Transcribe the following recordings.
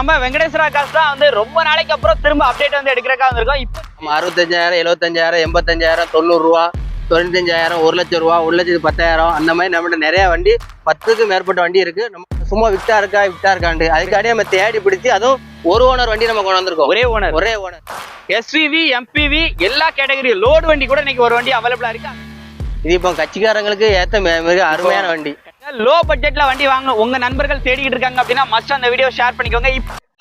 நம்ம வெங்கடேஸ்வரா காசு தான் வந்து ரொம்ப நாளைக்கு அப்புறம் திரும்ப அப்டேட் வந்து எடுக்கிறக்கா வந்திருக்கோம். இப்போ 65,000 75,000 85,000 90 ரூபா 95,000 1,00,000 ரூபா 1,10,000 அந்த மாதிரி நம்மகிட்ட நிறைய வண்டி 10க்கு மேற்பட்ட வண்டி இருக்கு. நம்ம சும்மா விட்டா இருக்காண்டு அதுக்காடியே நம்ம தேடி பிடிச்சி அதுவும் ஒரு ஓனர் வண்டி நம்ம கொண்டு வந்திருக்கோம். ஒரே ஓனர் எஸ்விவி எம்பிவி எல்லா கேட்டகரி லோடு வண்டி கூட இன்னைக்கு ஒரு வண்டி அவைலபிளா இருக்கு. இது இப்போ கட்சிக்காரங்களுக்கு ஏத்த மிக அருமையான வண்டி. லோ பட்ஜெட்ல வண்டி வாங்க உங்க நண்பர்கள் தேடிட்டு இருக்காங்க அப்படின்னா மஸ்ட் அந்த வீடியோ ஷேர் பண்ணிக்கோங்க.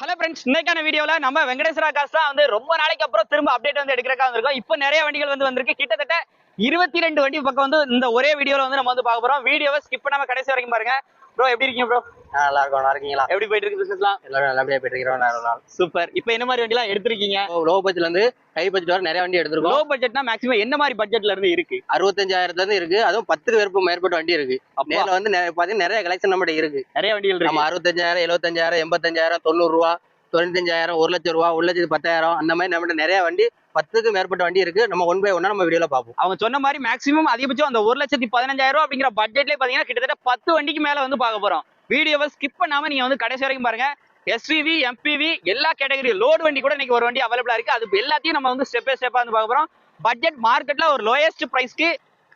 ஹலோ ஃப்ரெண்ட்ஸ், இன்னைக்கான வீடியோல நம்ம வெங்கடேஸ்வரா காசு தான் வந்து ரொம்ப நாளைக்கு அப்புறம் திரும்ப அப்டேட் வந்து எடுக்கிறக்கா வந்திருக்கோம். இப்போ நிறைய வண்டிகள் வந்து வந்திருக்கு. கிட்டத்தட்ட 22 வண்டி பக்கம் வந்து இந்த ஒரே வீடியோல வந்து நம்ம வந்து பார்க்க போறோம். வீடியோவை ஸ்கிப் பண்ணாம கடைசி வரைக்கும் பாருங்க. ப்ரோ எப்படி இருக்கீங்க ப்ரோ? நல்லா இருக்கும். நல்லா இருக்கீங்களா? எப்படி போயிட்டு இருக்கு பிசினஸ்லாம்? எல்லாரும் நல்லபடியா போயிட்டு இருக்கிறோம். சூப்பர். இப்போ என்ன மாதிரி வண்டி எல்லாம் எடுத்திருக்கீங்க? லோ பட்ஜெட்ல இருந்து ஹை பட்ஜெட் வரை நிறைய வண்டி எடுத்திருக்கோம். லோ பட்ஜெட்னா மேக்ஸிமம் என்ன மாதிரி பட்ஜெட்ல இருந்து இருக்கு? 65,000 இருந்து இருக்கு. அதுவும் 10க்கு மேற்பட்ட வண்டி இருக்கு. நேர்ல வந்து பாத்தீங்கன்னா நிறைய கலெக்ஷன் நம்மகிட்ட இருக்கு. நிறைய வண்டிகள் இருக்கு. நம்ம 65,000 75,000 85,000 90 ரூபா 95,000 1,00,000 ரூபா 1,10,000 அந்த மாதிரி நம்மகிட்ட நிறைய வண்டி 10க்கு மேற்பட்ட வண்டி இருக்கு. நம்ம ஒன் பை ஒன்னா நம்ம வீடியோல பார்ப்போம். அவங்க சொன்ன மாதிரி மேக்ஸிமம் அதிகபட்சம் அந்த 1,15,000 அப்படிங்கிற பட்ஜெட்லயே பாத்தீங்கன்னா கிட்டத்தட்ட 10 வண்டிக்கு மேல வந்து பார்க்க போறோம். வீடியோவை ஸ்கிப் பண்ணாம நீங்க வந்து கடைசி வரைக்கும் பாருங்க. எஸ்விவி எம்பிவி எல்லா கேட்டகரி லோடு வண்டி கூட இன்னைக்கு ஒரு வண்டி அவைலபிளா இருக்கு. அது எல்லாத்தையும் நம்ம வந்து ஸ்டெப் பை ஸ்டெப்பா வந்து பார்க்க போறோம். பட்ஜெட் மார்க்கெட்ல ஒரு லோயஸ்ட் பிரைஸ்க்கு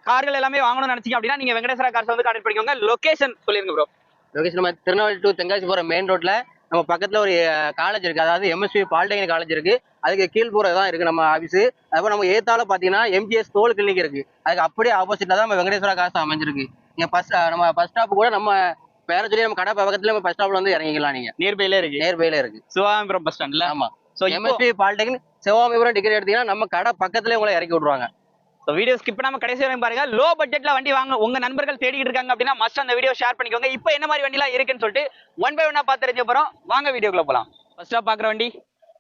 கார்கள் எல்லாமே வாங்கணும்னு நினைச்சீங்க அப்படின்னா நீங்க வெங்கடேஸ்வரா கார்ஸ் வந்து கான்டாக்ட் பண்ணிக்கோங்க. லொகேஷன் சொல்லிருங்க ப்ரோ. லொகேஷன் நம்ம திருநெல்வேலி டு தென்காசி போற மெயின் ரோட்ல நம்ம பக்கத்துல ஒரு காலேஜ் இருக்கு. அதாவது எம்எஸ்வி பாலிடெக்னிக் காலேஜ் இருக்கு. அதுக்கு கீழ்புறம் தான் இருக்கு நம்ம ஆபீஸ். அதுபோல் நம்ம ஏத்தால பாத்தீங்கன்னா எம்ஜிஎஸ் தோல் கிளினிக் இருக்கு. அதுக்கு அப்படியே ஆப்போசிட்ல தான் நம்ம வெங்கடேஸ்வரா காசு அமைஞ்சிருக்கு. நீங்க நம்ம பஸ் ஸ்டாப் கூட நம்ம பேர சொல்லி நம்ம கடை பக்கத்துல நம்ம பஸ் ஸ்டாப்ல வந்து இறங்கிக்கலாம். நீங்க நியர்பைல இருக்கு சிவாமிபுரம் பஸ் ஸ்டாண்ட்ல. ஆமா. So MSV polytechnic Sivamipuram degree எடுத்தீங்கன்னா நம்ம கடை பக்கத்துலயே உங்களை இறக்கி விடுவாங்க. வீடியோ ஸ்கிப் பண்ணாம கடைசி வரைக்கும் பாருங்க. லோ பட்ஜெட்ல வண்டி வாங்க உங்க நண்பர்கள் தேடிட்டு இருக்காங்க அப்படின்னா மஸ்ட் அந்த வீடியோ ஷேர் பண்ணிக்கோங்க. இப்போ என்ன மாதிரி வண்டி எல்லாம் இருக்குன்னு சொல்லிட்டு ஒன் பை ஒன்னா பார்த்து தெரிஞ்ச போறோம். வாங்க வீடியோக்குள்ள போலாம். ஃபர்ஸ்டா பாக்குற வண்டி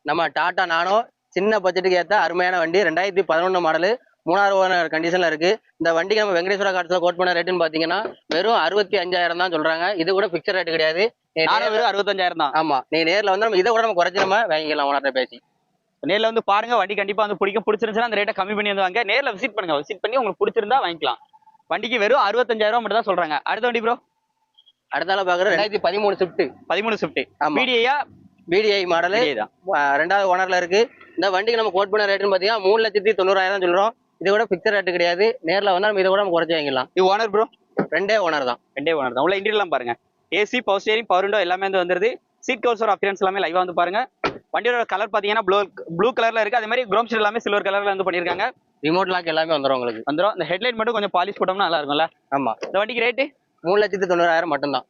நம்ம டாடா நானோ. சின்ன பட்ஜெட்டுக்கு ஏற்ற அருமையான வண்டி. 2011 மாடலு 3ஆவது ஓனர் கண்டிஷன்ல இருக்கு. இந்த வண்டிக்கு நம்ம வெங்கடேஸ்வரா கார்ஸ்ல கோட் பண்ண ரேட்டுன்னு பாத்தீங்கன்னா வெறும் 65,000 தான் சொல்றாங்க. இது கூட பிக்சர் ரேட் கிடையாது. வெறும் 65,000 தான். ஆமா. நீங்க நேர்ல வந்து நம்ம இதை கூட நம்ம குறைச்சி நம்ம வாங்கிக்கலாம். ஓனர்ட்ட பேசி நேர்ல வந்து பாருங்க. வண்டி கண்டிப்பா வந்து பிடிச்சிருந்துச்சுன்னா அந்த ரேட்டை கம்மி பண்ணி வந்து வாங்க. நேர்ல விசிட் பண்ணுங்க. விசிட் பண்ணி உங்களுக்கு பிடிச்சிருந்தா வாங்கிக்கலாம். வண்டிக்கு வெறும் 65,000 மட்டும் தான் சொல்றாங்க. அடுத்த வண்டி ப்ரோ. அடுத்தால பாக்குற 2013 ஸ்விஃப்ட். பிடிஐ மாடலு 2வது ஓனர்ல இருக்கு. இந்த வண்டிக்கு நம்ம கோட் பண்ண ரேட்டுன்னு பாத்தீங்கன்னா 3,90,000 சொல்றோம். இது கூட பிக்சர் ரேட்டு கிடையாது. நேர்ல வந்தா நம்ம இதை கூட நம்ம குறைச்சி வாங்கிக்கலாம். இது ஓனர் ப்ரோ. ரெண்டே ஓனர் தான். உள்ள இன்டீரியர்லாம் பாருங்க. AC power steering power window எல்லாமே வந்து வந்துருது. சீட் கவர்ஸ் அப்பியரன்ஸ் எல்லாமே லைவா வந்து பாருங்க. வண்டியோட கலர் பாத்தீங்கன்னா ப்ளூ கலர்ல இருக்கு. அதே மாதிரி குரோம் ஷீட் எல்லாமே சில்வர் கலர்ல வந்து பண்ணிருக்காங்க. ரிமோட் லாக் எல்லாமே வந்துரும். இந்த ஹெட்லைட் மட்டும் கொஞ்சம் பாலிஷ் போட்டோம்னா நல்லா இருக்கும்ல. ஆமா. இந்த வண்டிக்கு ரேட்டு 3,90,000 மட்டும் தான்.